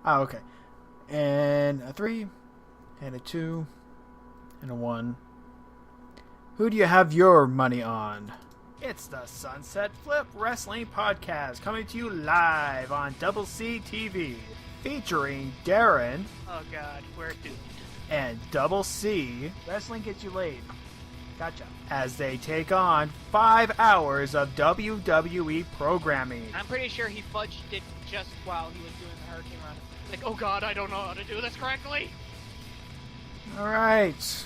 Oh, okay. And a 3, and a 2, and a 1. Who do you have your money on? It's the Sunset Flip Wrestling Podcast, coming to you live on DoubleC TV, featuring Darren. Oh God, we're doomed. And DoubleC. Wrestling gets you laid. Gotcha. As they take on 5 hours of WWE programming. I'm pretty sure he fudged it just while he was doing the Hurricane Run. Like, oh God, I don't know how to do this correctly. Alright.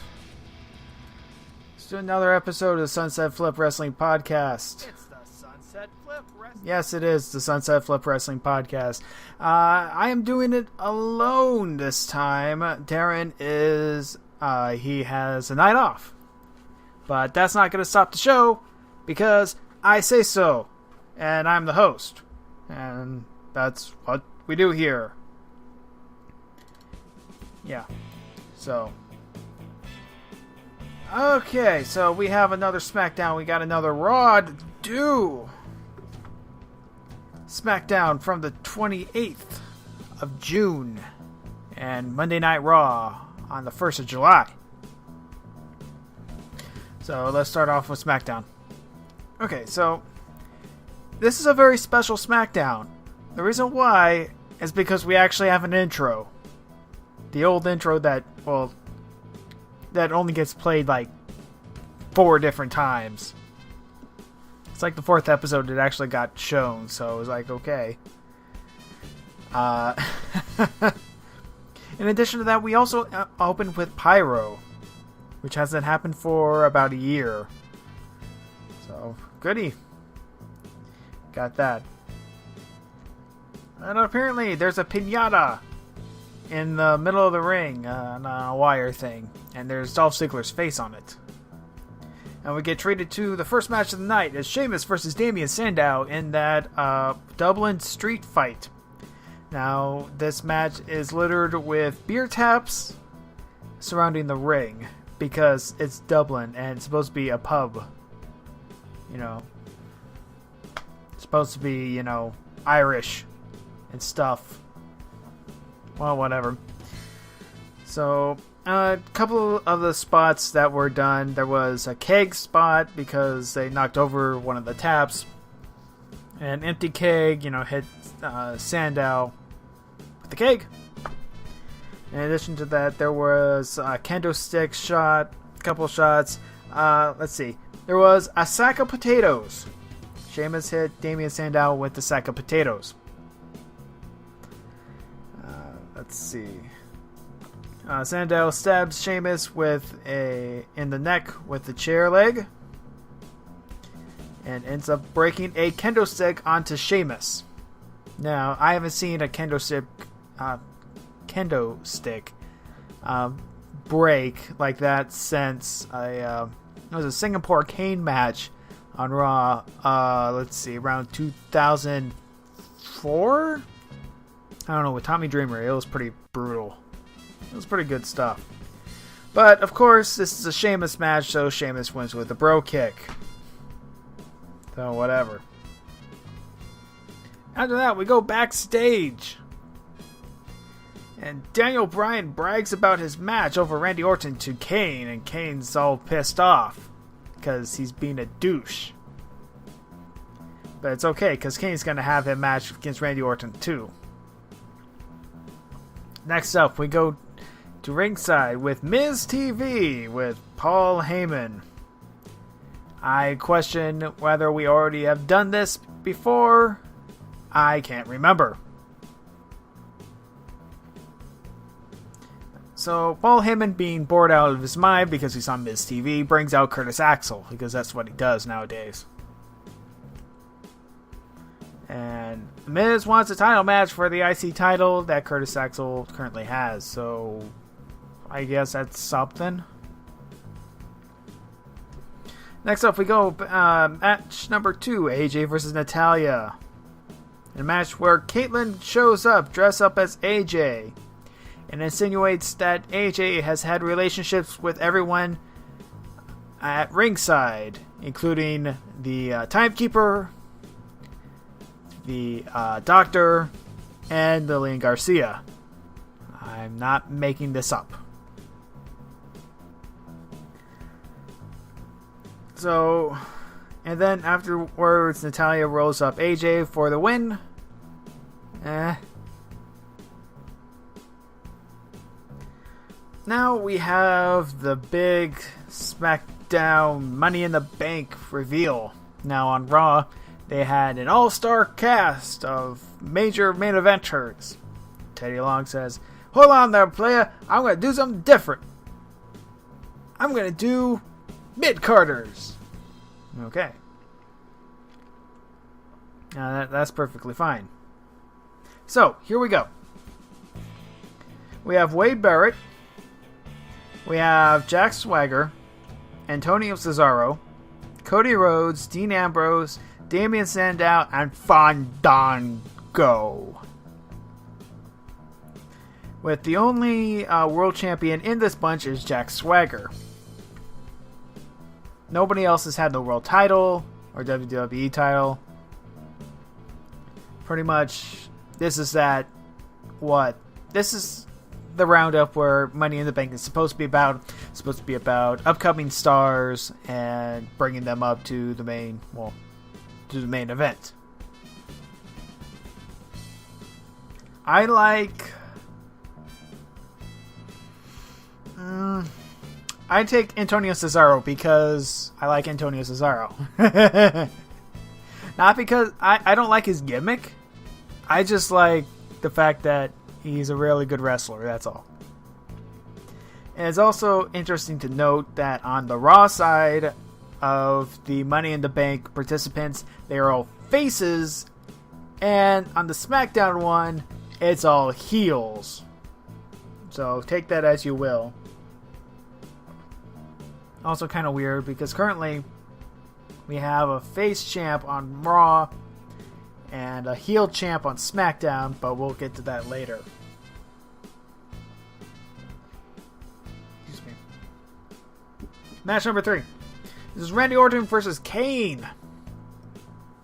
Let's do another episode of the Sunset Flip Wrestling Podcast. It's the Sunset Flip Wrestling. Yes, it is the Sunset Flip Wrestling Podcast. I am doing it alone this time. Darren is, he has a night off. But that's not going to stop the show, because I say so, and I'm the host. And that's what we do here. Yeah. So. Okay, so we have another SmackDown. We got another Raw to do. SmackDown from the 28th of June. And Monday Night Raw on the 1st of July. So let's start off with SmackDown. Okay, so this is a very special SmackDown. The reason why is because we actually have an intro. The old intro that only gets played like 4 different times. It's like the 4th episode it actually got shown, so it was like, okay. In addition to that, we also opened with Pyro, which hasn't happened for about a year. So, goody. Got that. And apparently there's a piñata in the middle of the ring on a wire thing. And there's Dolph Ziggler's face on it. And we get treated to the first match of the night as Sheamus versus Damien Sandow in that Dublin street fight. Now, this match is littered with beer taps surrounding the ring, because it's Dublin and it's supposed to be a pub. You know. It's supposed to be, you know, Irish and stuff. Well, whatever. So, a couple of the spots that were done. There was a keg spot because they knocked over one of the taps. An empty keg, you know, hit Sandow with the keg. In addition to that, there was a kendo stick shot, a couple shots. Let's see. There was a sack of potatoes. Sheamus hit Damien Sandow with the sack of potatoes. Let's see. Sandow stabs Sheamus in the neck with the chair leg, and ends up breaking a kendo stick onto Sheamus. Now, I haven't seen a kendo stick break like that since it was a Singapore cane match on Raw. Let's see, around 2004. I don't know, with Tommy Dreamer. It was pretty brutal. It was pretty good stuff. But of course, this is a Sheamus match, so Sheamus wins with a bro kick. So whatever. After that, we go backstage. And Daniel Bryan brags about his match over Randy Orton to Kane, and Kane's all pissed off because he's being a douche. But it's okay, because Kane's going to have a match against Randy Orton too. Next up, we go to ringside with Miz TV with Paul Heyman. I question whether we already have done this before. I can't remember. So, Paul Heyman, being bored out of his mind because he's on Miz TV, brings out Curtis Axel, because that's what he does nowadays. And Miz wants a title match for the IC title that Curtis Axel currently has, so I guess that's something. Next up, we go match number 2, AJ versus Natalya. In a match where Caitlyn shows up dressed up as AJ and insinuates that AJ has had relationships with everyone at ringside, including the timekeeper, the doctor, and Lillian Garcia. I'm not making this up. So, and then afterwards, Natalya rolls up AJ for the win. Now we have the big SmackDown Money in the Bank reveal. Now on Raw, they had an all-star cast of major main eventers. Teddy Long says, "Hold on there, player. I'm going to do something different. I'm going to do mid-carders." Okay. That's perfectly fine. So, here we go. We have Wade Barrett. We have Jack Swagger, Antonio Cesaro, Cody Rhodes, Dean Ambrose, Damian Sandow, and Fandango. With the only world champion in this bunch is Jack Swagger. Nobody else has had the world title or WWE title. Pretty much, this is this is the roundup where Money in the Bank is supposed to be about. It's supposed to be about upcoming stars and bringing them up to the main event. I take Antonio Cesaro because I like Antonio Cesaro. Not because I don't like his gimmick. I just like the fact that he's a really good wrestler, that's all. And it's also interesting to note that on the Raw side of the Money in the Bank participants, they are all faces. And on the SmackDown one, it's all heels. So take that as you will. Also kind of weird because currently we have a face champ on Raw and a heel champ on SmackDown, but we'll get to that later. Excuse me. Match number 3. This is Randy Orton versus Kane.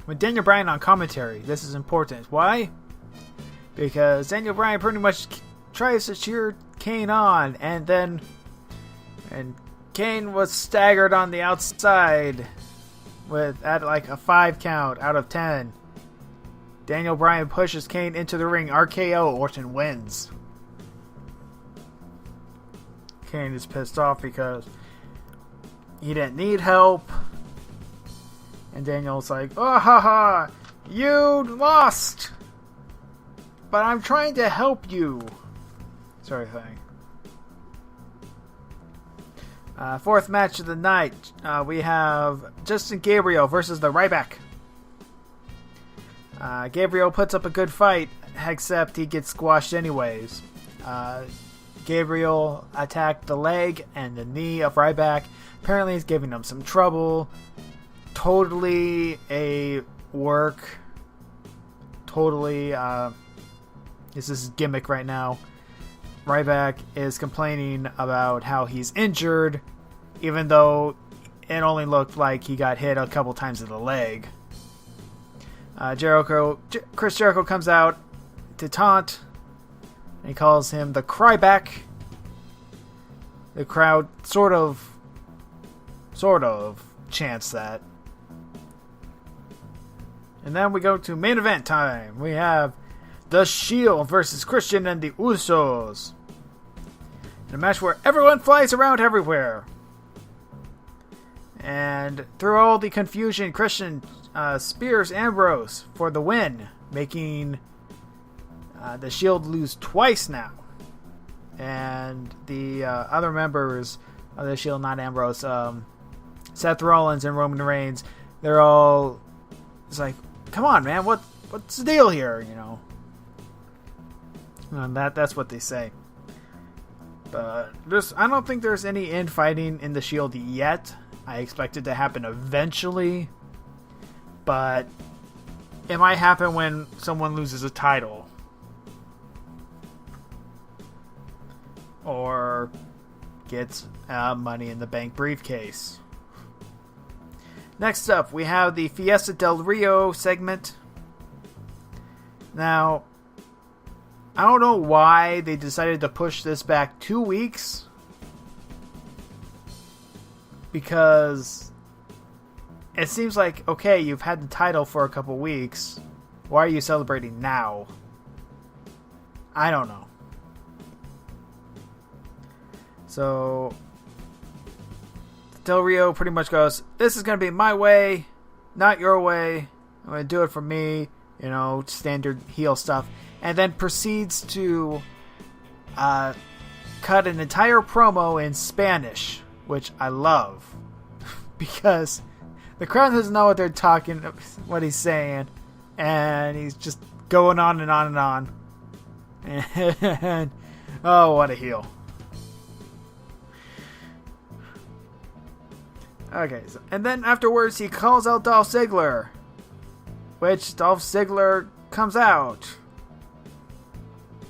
With Daniel Bryan on commentary. This is important. Why? Because Daniel Bryan pretty much tries to cheer Kane on, and Kane was staggered on the outside at like a 5 count out of 10. Daniel Bryan pushes Kane into the ring. RKO. Orton wins. Kane is pissed off because he didn't need help. And Daniel's like, "Oh, haha, you lost. But I'm trying to help you." Sort of thing. Fourth match of the night, we have Justin Gabriel versus the Ryback. Gabriel puts up a good fight, except he gets squashed anyways. Gabriel attacked the leg and the knee of Ryback. Apparently he's giving him some trouble. Totally a work. Totally, this is his gimmick right now. Ryback is complaining about how he's injured, even though it only looked like he got hit a couple times in the leg. Chris Jericho comes out to taunt, and he calls him the Cryback. The crowd sort of chants that. And then we go to main event time. We have The Shield versus Christian and the Usos. In a match where everyone flies around everywhere. And through all the confusion, Christian spears Ambrose for the win, making the Shield lose twice now. And the other members of the Shield, not Ambrose, Seth Rollins and Roman Reigns, they're all, it's like, come on, man, what's the deal here, you know? And that's what they say. But I don't think there's any infighting in the Shield yet. I expect it to happen eventually. But it might happen when someone loses a title. Or gets a Money in the Bank briefcase. Next up, we have the Fiesta del Rio segment. Now, I don't know why they decided to push this back 2 weeks. Because it seems like, okay, you've had the title for a couple weeks. Why are you celebrating now? I don't know. So, Del Rio pretty much goes, this is going to be my way, not your way. I'm going to do it for me. You know, standard heel stuff. And then proceeds to cut an entire promo in Spanish, which I love. Because the crowd doesn't know what they're talking, what he's saying. And he's just going on and on and on. And, oh, what a heel. Okay, so, and then afterwards he calls out Dolph Ziggler. Which Dolph Ziggler comes out.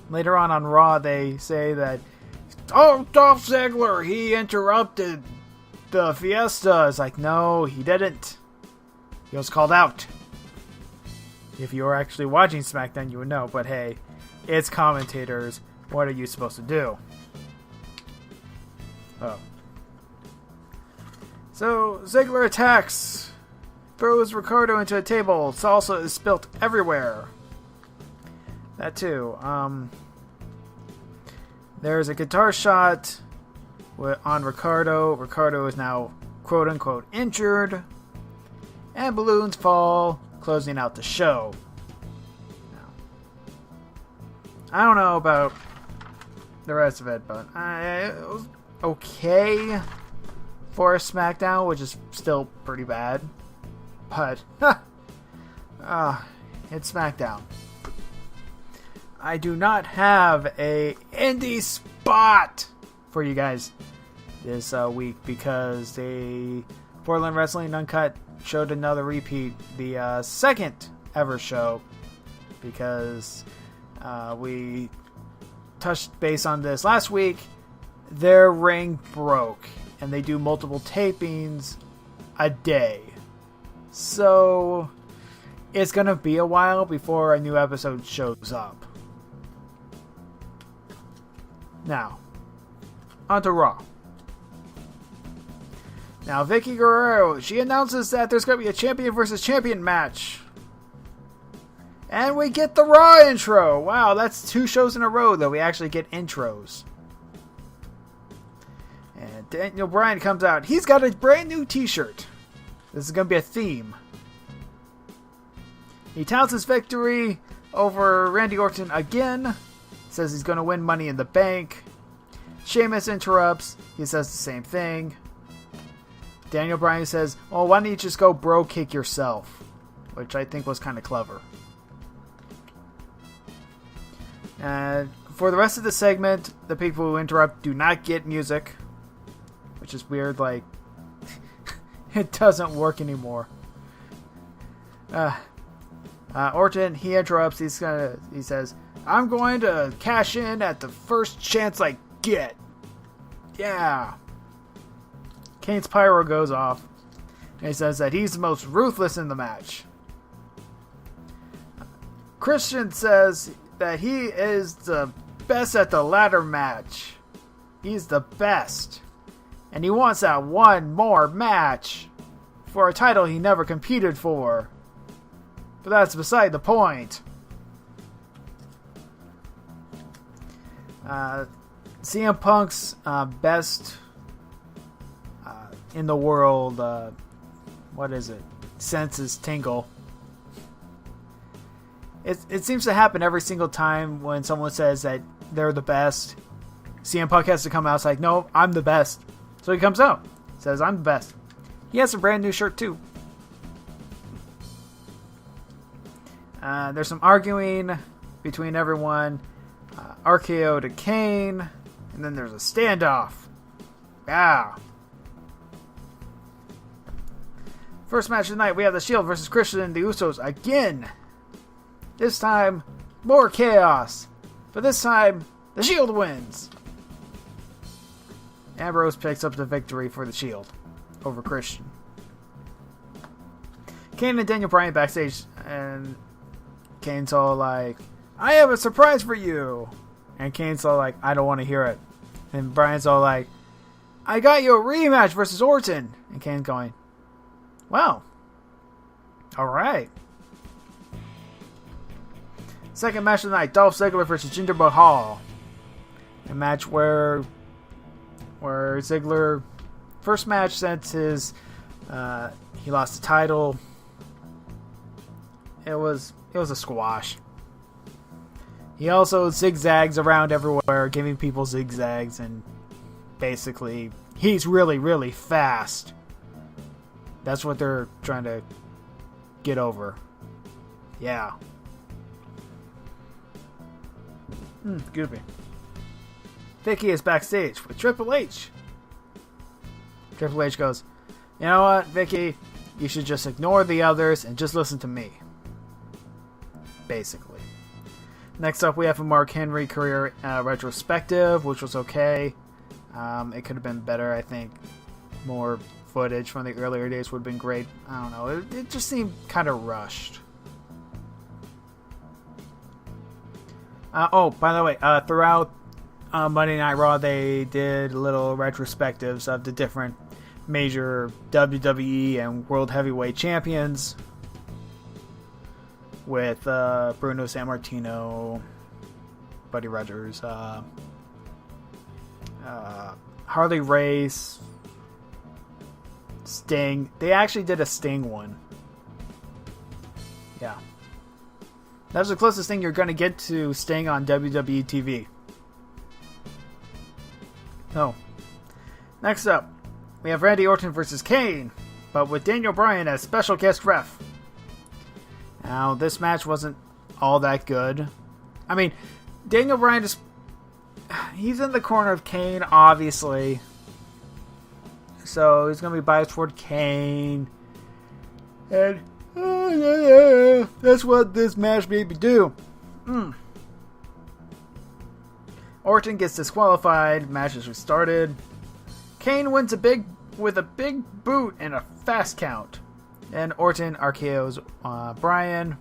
Later on Raw they say that, oh, Dolph Ziggler, he interrupted the fiesta. It's like, no, he didn't. He was called out. If you were actually watching SmackDown, you would know. But hey, it's commentators. What are you supposed to do? Oh. So, Ziggler attacks. Throws Ricardo into a table. Salsa is spilt everywhere. That too. There's a guitar shot on Ricardo. Ricardo is now quote-unquote injured. And balloons fall, closing out the show. Now, I don't know about the rest of it, but it was okay for a SmackDown, which is still pretty bad. But, it's SmackDown. I do not have a indie spot for you guys this week because the Portland Wrestling Uncut showed another repeat, the second ever show, because we touched base on this last week. Their ring broke, and they do multiple tapings a day. So it's going to be a while before a new episode shows up. Now, on to Raw. Now, Vicky Guerrero, she announces that there's going to be a champion versus champion match. And we get the Raw intro. Wow, that's 2 shows in a row that we actually get intros. And Daniel Bryan comes out. He's got a brand new t-shirt. This is going to be a theme. He touts his victory over Randy Orton again. Says he's going to win Money in the Bank. Sheamus interrupts. He says the same thing. Daniel Bryan says, well, why don't you just go bro kick yourself? Which I think was kind of clever. And for the rest of the segment, the people who interrupt do not get music. Which is weird, like, it doesn't work anymore. Orton, he interrupts. He says, I'm going to cash in at the first chance I get. Yeah. Kane's pyro goes off. And he says that he's the most ruthless in the match. Christian says that he is the best at the ladder match. He's the best. And he wants that one more match for a title he never competed for. But that's beside the point. CM Punk's best in the world, what is it? Senses tingle. It seems to happen every single time when someone says that they're the best. CM Punk has to come out. It's like, no, I'm the best. So he comes out. Says, I'm the best. He has a brand new shirt too. There's some arguing between everyone. RKO to Kane. And then there's a standoff. Yeah. First match of the night, we have the Shield versus Christian and the Usos again. This time, more chaos. But this time, the Shield wins. Ambrose picks up the victory for the Shield over Christian. Kane and Daniel Bryan backstage, and Kane's all like, I have a surprise for you. And Kane's all like, I don't want to hear it. And Bryan's all like, I got you a rematch versus Orton. And Kane's going, well, alright. Second match of the night, Dolph Ziggler versus Jinder Mahal. A match where Ziggler, first match since his, he lost the title. It was a squash. He also zigzags around everywhere, giving people zigzags, and basically, he's really, really fast. That's what they're trying to get over. Yeah. Goofy. Vicky is backstage with Triple H. Triple H goes, you know what, Vicky? You should just ignore the others and just listen to me. Basically. Next up, we have a Mark Henry career retrospective, which was okay. It could have been better, I think. More footage from the earlier days would have been great. I don't know. It just seemed kind of rushed. By the way, throughout Monday Night Raw, they did little retrospectives of the different major WWE and World Heavyweight Champions with Bruno Sammartino, Buddy Rogers, Harley Race, Sting. They actually did a Sting one. Yeah. That was the closest thing you're going to get to Sting on WWE TV. So, next up, we have Randy Orton versus Kane, but with Daniel Bryan as special guest ref. Now, this match wasn't all that good. I mean, Daniel Bryan he's in the corner of Kane, obviously. So, he's going to be biased toward Kane. And, that's what this match made me do. Orton gets disqualified. Match is restarted. Kane wins with a big boot and a fast count. And Orton RKO's Bryan.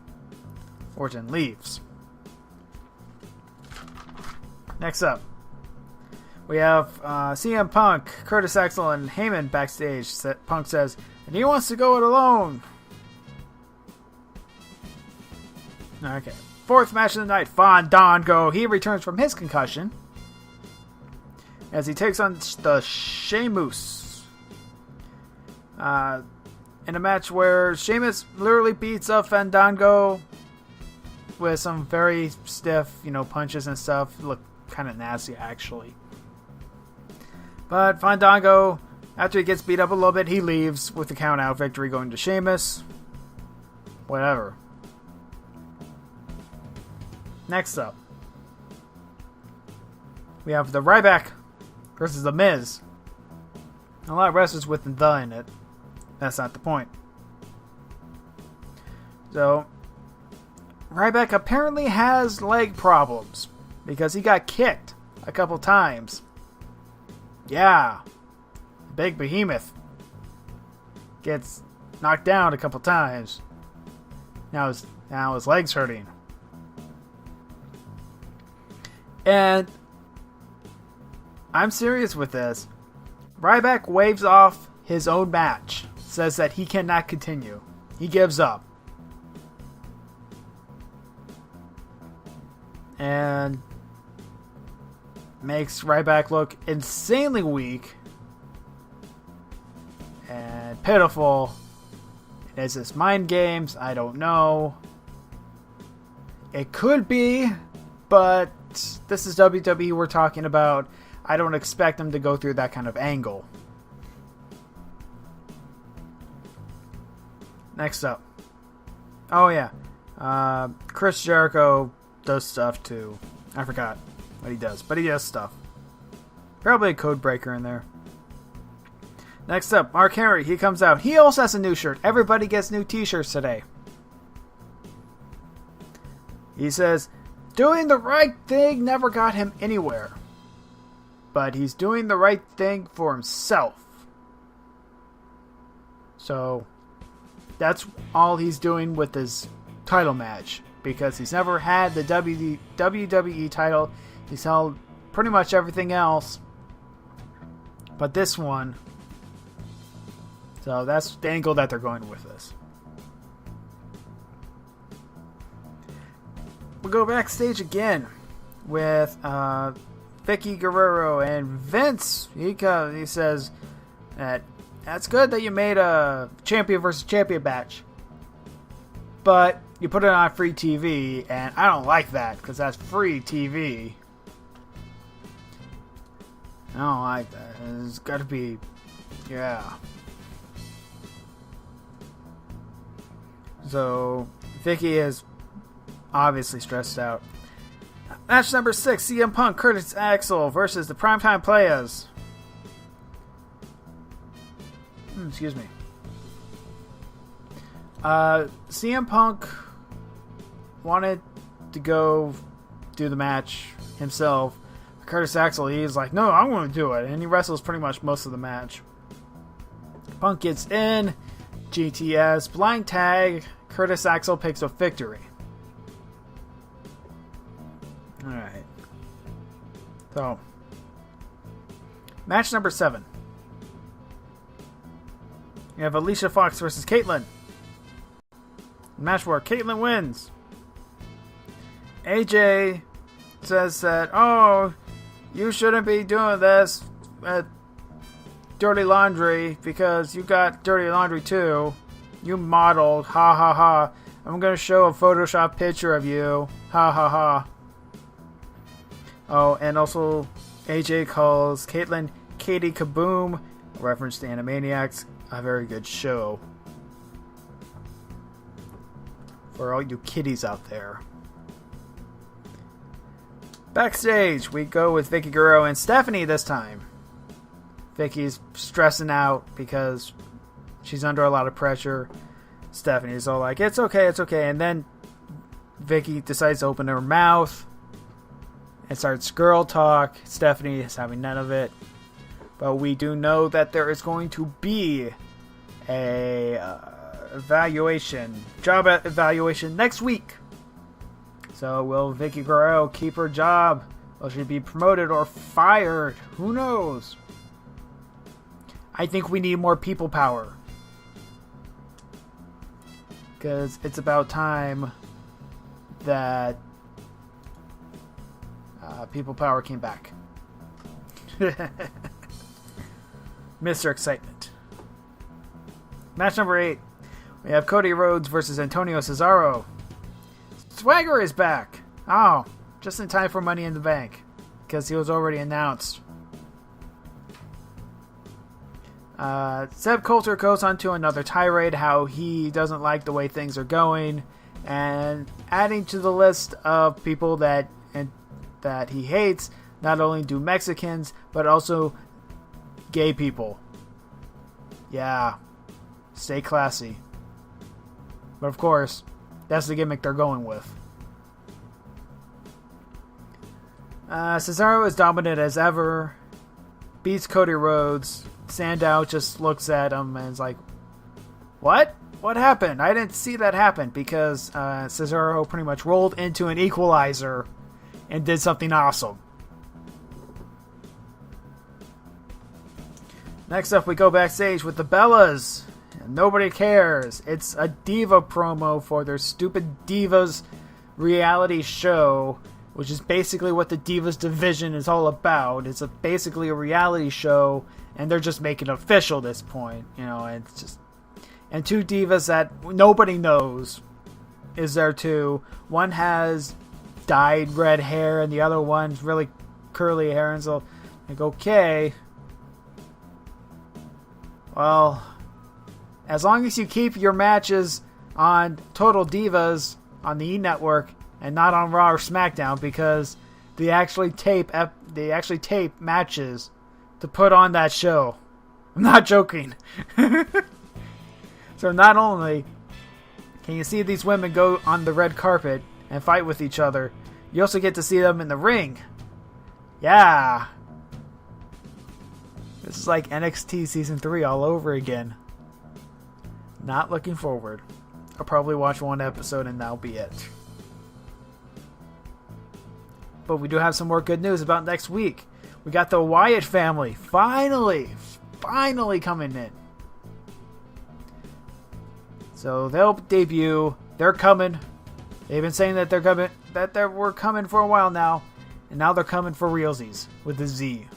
Orton leaves. Next up, we have CM Punk, Curtis Axel, and Heyman backstage. Punk says, and he wants to go it alone. Okay. Fourth match of the night, Fandango. He returns from his concussion as he takes on the Sheamus. In a match where Sheamus literally beats up Fandango with some very stiff, punches and stuff. Look kind of nasty, actually. But Fandango, after he gets beat up a little bit, he leaves with the count-out victory going to Sheamus. Whatever. Next up, we have the Ryback versus The Miz. A lot of wrestlers with the in it. That's not the point. So, Ryback apparently has leg problems because he got kicked a couple times. Yeah. Big behemoth gets knocked down a couple times. Now his leg's hurting. And I'm serious with this. Ryback waves off his own match. Says that he cannot continue. He gives up. And makes Ryback look insanely weak. And pitiful. Is this mind games? I don't know. It could be, but this is WWE we're talking about. I don't expect them to go through that kind of angle. Next up. Oh yeah. Chris Jericho does stuff too. I forgot what he does, but he does stuff. Probably a code breaker in there. Next up, Mark Henry. He comes out. He also has a new shirt. Everybody gets new t-shirts today. He says, doing the right thing never got him anywhere. But he's doing the right thing for himself. So, that's all he's doing with his title match. because he's never had the WWE title. He's held pretty much everything else but this one. So that's the angle that they're going with this. We'll go backstage again with Vicky Guerrero and Vince. He says that that's good that you made a champion versus champion match, but you put it on free TV, and I don't like that because that's free TV. I don't like that. It's got to be, yeah. So Vicky is obviously stressed out. Match number 6, CM Punk, Curtis Axel versus the Primetime Players. Excuse me. CM Punk wanted to go do the match himself. Curtis Axel, he's like, no, I'm going to do it. And he wrestles pretty much most of the match. Punk gets in. GTS, blind tag. Curtis Axel picks up victory. Alright. So, match number 7. You have Alicia Fox versus Caitlyn. Match where Caitlyn wins. AJ says that, oh, you shouldn't be doing this at Dirty Laundry because you got Dirty Laundry too. You modeled, ha ha ha. I'm going to show a Photoshop picture of you, ha ha ha. Oh, and also AJ calls Caitlyn Katie Kaboom, a reference to Animaniacs, a very good show. For all you kiddies out there. Backstage, we go with Vicky Guerrero and Stephanie this time. Vicky's stressing out because she's under a lot of pressure. Stephanie's all like, it's okay, it's okay. And then Vicky decides to open her mouth and starts girl talk. Stephanie is having none of it. But we do know that there is going to be a job evaluation next week. So will Vicky Guerrero keep her job? Will she be promoted or fired? Who knows? I think we need more people power. Because it's about time that people power came back. Mr. Excitement. Match number 8. We have Cody Rhodes versus Antonio Cesaro. Swagger is back. Oh, just in time for Money in the Bank. Because he was already announced. Seb Coulter goes on to another tirade how he doesn't like the way things are going. And adding to the list of people that he hates, not only do Mexicans, but also gay people. Yeah. Stay classy. But of course, that's the gimmick they're going with. Cesaro is dominant as ever. Beats Cody Rhodes. Sandow just looks at him and is like, what? What happened? I didn't see that happen because Cesaro pretty much rolled into an equalizer and did something awesome. Next up, we go backstage with the Bellas. Nobody cares. It's a diva promo for their stupid Divas reality show, which is basically what the Divas division is all about. It's basically a reality show, and they're just making it official at this point. You know, and it's just... And two divas that nobody knows is there too. One has dyed red hair, and the other one's really curly hair, and so, like, okay... Well, as long as you keep your matches on Total Divas on the E! Network and not on Raw or SmackDown, because they actually tape matches to put on that show. I'm not joking. So not only can you see these women go on the red carpet and fight with each other, you also get to see them in the ring. Yeah. This is like NXT Season 3 all over again. Not looking forward. I'll probably watch one episode and that'll be it. But we do have some more good news about next week. We got the Wyatt family finally coming in. So they'll debut. They're coming. They've been saying that they're coming, we're coming for a while now, and now they're coming for realsies with the Z.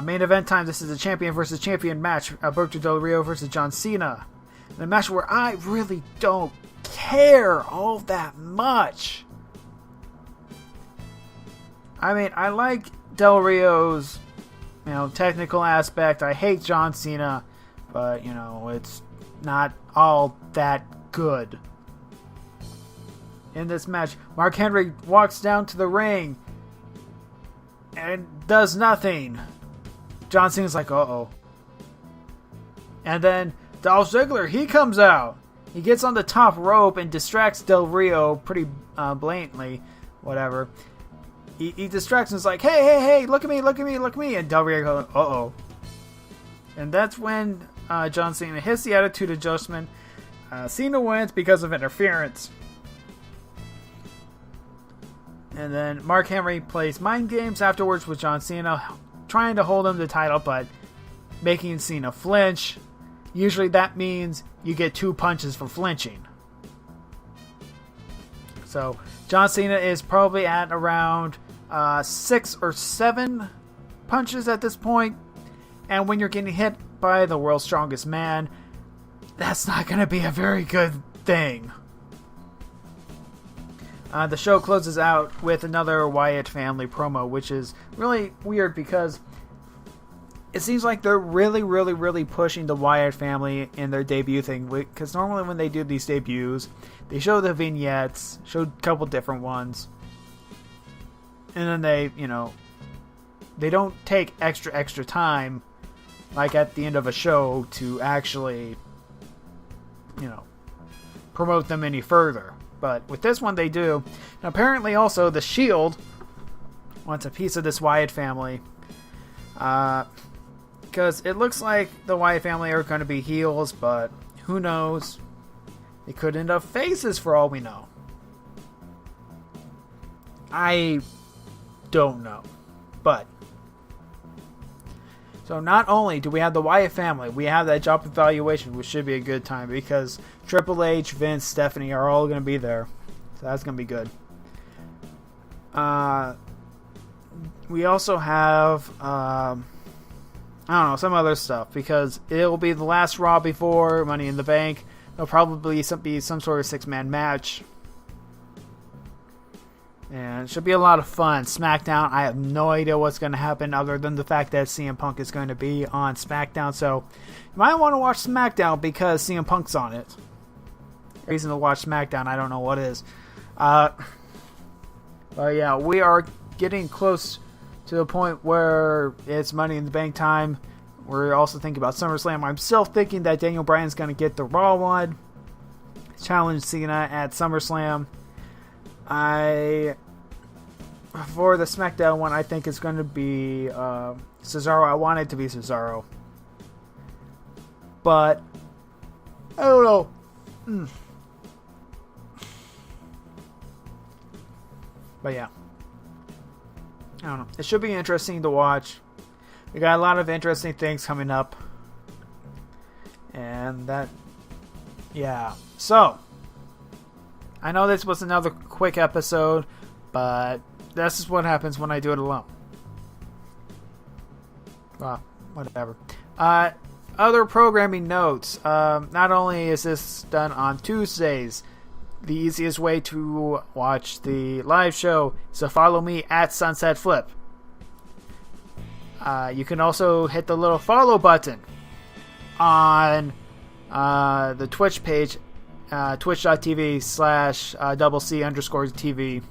Main event time. This is a champion versus champion match. Alberto Del Rio versus John Cena. In a match where I really don't care all that much. I mean, I like Del Rio's, technical aspect. I hate John Cena, but it's not all that good. In this match, Mark Henry walks down to the ring and does nothing. John Cena's like, uh-oh. And then Dolph Ziggler, he comes out. He gets on the top rope and distracts Del Rio pretty blatantly. Whatever. He distracts and is like, hey, look at me. And Del Rio goes, uh-oh. And that's when John Cena hits the attitude adjustment. Cena wins because of interference. And then Mark Henry plays mind games afterwards with John Cena, trying to hold him the title, but making Cena flinch. Usually that means you get 2 punches for flinching. So John Cena is probably at around 6 or 7 punches at this point. And when you're getting hit by the world's strongest man, that's not going to be a very good thing. The show closes out with another Wyatt family promo, which is really weird because it seems like they're really pushing the Wyatt family in their debut thing. Because normally when they do these debuts, they show the vignettes, show a couple different ones, and then they don't take extra time, like at the end of a show, to actually, promote them any further. But with this one, they do. And apparently, also, The Shield wants a piece of this Wyatt family. Because it looks like the Wyatt family are going to be heels, but who knows? They could end up faces for all we know. I don't know. But so not only do we have the Wyatt family, we have that job evaluation, which should be a good time because Triple H, Vince, Stephanie are all going to be there. So that's going to be good. We also have, some other stuff because it'll be the last Raw before Money in the Bank. There'll probably be some sort of 6-man match. And it should be a lot of fun. SmackDown, I have no idea what's going to happen other than the fact that CM Punk is going to be on SmackDown. So you might want to watch SmackDown because CM Punk's on it. Reason to watch SmackDown, I don't know what is. But yeah, we are getting close to the point where it's Money in the Bank time. We're also thinking about SummerSlam. I'm still thinking that Daniel Bryan's going to get the Raw one. Challenge Cena at SummerSlam. For the SmackDown one, I think it's going to be Cesaro. I want it to be Cesaro. But I don't know. But yeah. I don't know. It should be interesting to watch. We got a lot of interesting things coming up. And that... Yeah. So... I know this was another quick episode, but this is what happens when I do it alone. Well, whatever. Other programming notes. Not only is this done on Tuesdays, the easiest way to watch the live show is to follow me at Sunset Flip. You can also hit the little follow button on the Twitch page, twitch.tv/DoubleC_TV.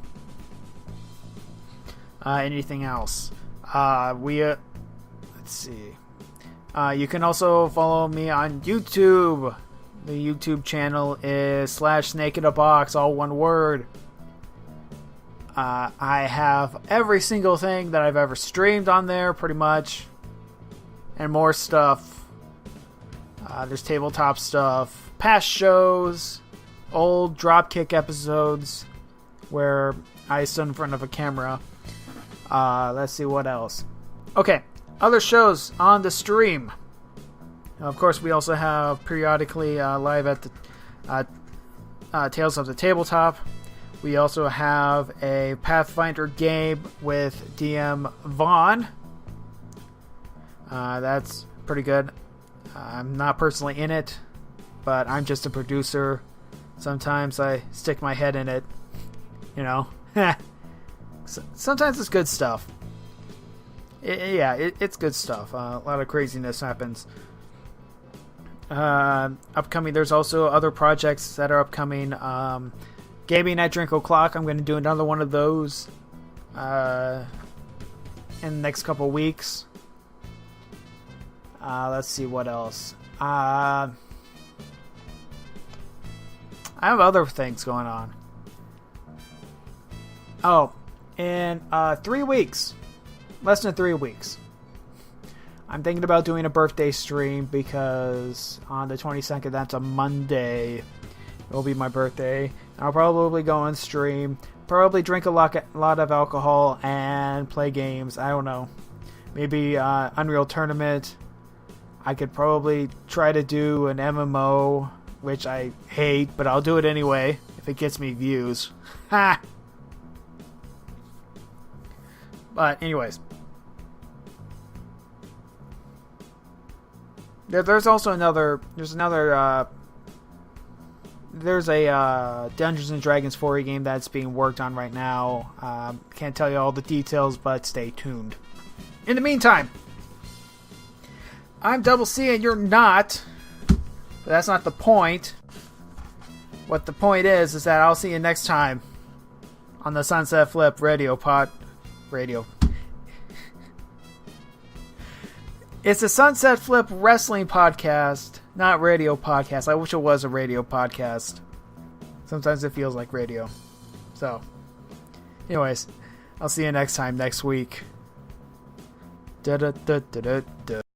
Anything else? Let's see. You can also follow me on YouTube. The YouTube channel is /SnakeInABox, all one word. I have every single thing that I've ever streamed on there, pretty much. And more stuff. There's tabletop stuff, past shows, old Dropkick episodes, where I stood in front of a camera. Let's see what else. Okay, other shows on the stream. Of course, we also have periodically live at the Tales of the Tabletop. We also have a Pathfinder game with DM Vaughn. That's pretty good. I'm not personally in it, but I'm just a producer. Sometimes I stick my head in it, you know. Sometimes it's good stuff. It's good stuff. A lot of craziness happens. Upcoming, there's also other projects that are upcoming. Gaming at Drink O'Clock, I'm going to do another one of those in the next couple weeks. Let's see what else. I have other things going on. Oh, in 3 weeks, less than 3 weeks, I'm thinking about doing a birthday stream because on the 22nd, that's a Monday, it will be my birthday. I'll probably go on stream, probably drink a lot of alcohol and play games. I don't know. Maybe Unreal Tournament. I could probably try to do an MMO, which I hate, but I'll do it anyway if it gets me views. Ha! But anyways, there's a Dungeons and Dragons 4E game that's being worked on right now. Can't tell you all the details, but stay tuned. In the meantime, I'm DoubleC and you're not. But that's not the point. What the point is that I'll see you next time on the Sunset Flip Radio. It's a Sunset Flip wrestling podcast, not radio podcast. I wish it was a radio podcast. Sometimes it feels like radio. So, anyways, I'll see you next time next week. Da da da da da da.